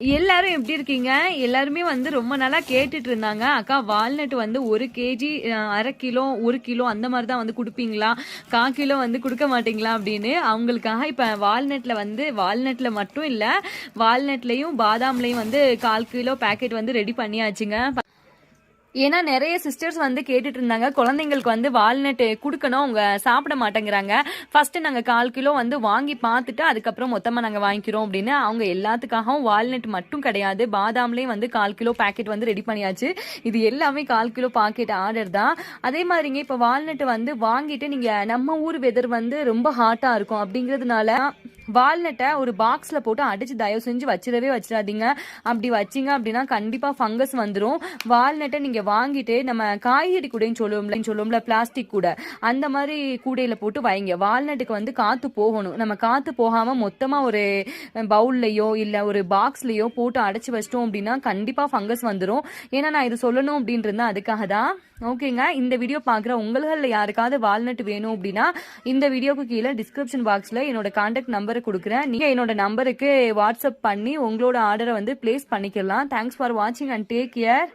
எல்லாரும் எப்படி இருக்கீங்க? எல்லாருமே வந்து ரொம்ப நாளா கேட்டுட்டு இருந்தாங்க. அக்கா வால்நட் வந்து 1 கேஜி 1/2 கிலோ 1 கிலோ அந்த மாதிரி தான் வந்து குடுப்பீங்களா? 1/4 கிலோ வந்து குடுக்க மாட்டீங்களா? அப்படின்னு அவங்களுக்காக இப்ப வால்நட்ல மட்டும் இல்ல, வால்நட்லயும் பாதாம்லயும் வந்து 1/4 கிலோ பேக்கெட் வந்து ரெடி பண்ணியாச்சுங்க. ஏன்னா நிறைய சிஸ்டர்ஸ் வந்து கேட்டுட்டு இருந்தாங்க, குழந்தைங்களுக்கு வந்து வால்நட் கொடுக்கணும், அவங்க சாப்பிட மாட்டேங்கிறாங்க. ஃபர்ஸ்ட் நாங்க 1/4 கிலோ வந்து வாங்கி பார்த்துட்டு அதுக்கப்புறம் மொத்தமா நாங்க வாங்கிக்கிறோம் அப்படின்னு. அவங்க எல்லாத்துக்காகவும் வால்நட் மட்டும் கிடையாது, பாதாம்லயும் வந்து 1/4 கிலோ பேக்கெட் வந்து ரெடி பண்ணியாச்சு. இது எல்லாமே 1/4 கிலோ பாக்கெட் ஆர்டர் தான். அதே மாதிரிங்க இப்ப வால்நட் வந்து வாங்கிட்டு நீங்க நம்ம ஊர் வெதர் வந்து ரொம்ப ஹாட்டா இருக்கும் அப்படிங்கிறதுனால வால்நட்டை ஒரு பாக்ஸ்ல போட்டு அடிச்சு தயவு செஞ்சு வச்சிடாதீங்க. அப்படி வச்சிங்க அப்படின்னா கண்டிப்பா ஃபங்கஸ் வந்துடும். வால்நட்டை நீங்க வாங்கிட்டு நம்ம காய்கறி கூடைன்னு சொல்லுவோம்ல பிளாஸ்டிக் கூட, அந்த மாதிரி கூடையில போட்டு வைங்க. வால்நட்டுக்கு வந்து காத்து போகணும். நம்ம காத்து போகாம மொத்தமா ஒரு பவுல்லையோ இல்ல ஒரு பாக்ஸ்லயோ போட்டு அடைச்சு வச்சிட்டோம் அப்படின்னா கண்டிப்பா ஃபங்கஸ் வந்துடும். ஏன்னா நான் இது சொல்லணும் அப்படின்னு இருந்தேன், அதுக்காக தான். ஓகேங்க, இந்த வீடியோ பாக்குற உங்களில் யாருக்காவது வால்நட் வேணும் அப்படின்னா இந்த வீடியோக்கு கீழே டிஸ்கிரிப்ஷன் பாக்ஸ்ல என்னோட கான்டாக்ட் நம்பரை கொடுக்குறேன். நீங்க என்னோட நம்பருக்கு வாட்ஸ்அப் பண்ணி உங்களோட ஆர்டரை வந்து பிளேஸ் பண்ணிக்கலாம். தேங்க்ஸ் ஃபார் வாட்சிங் அண்ட் டேக் கேர்.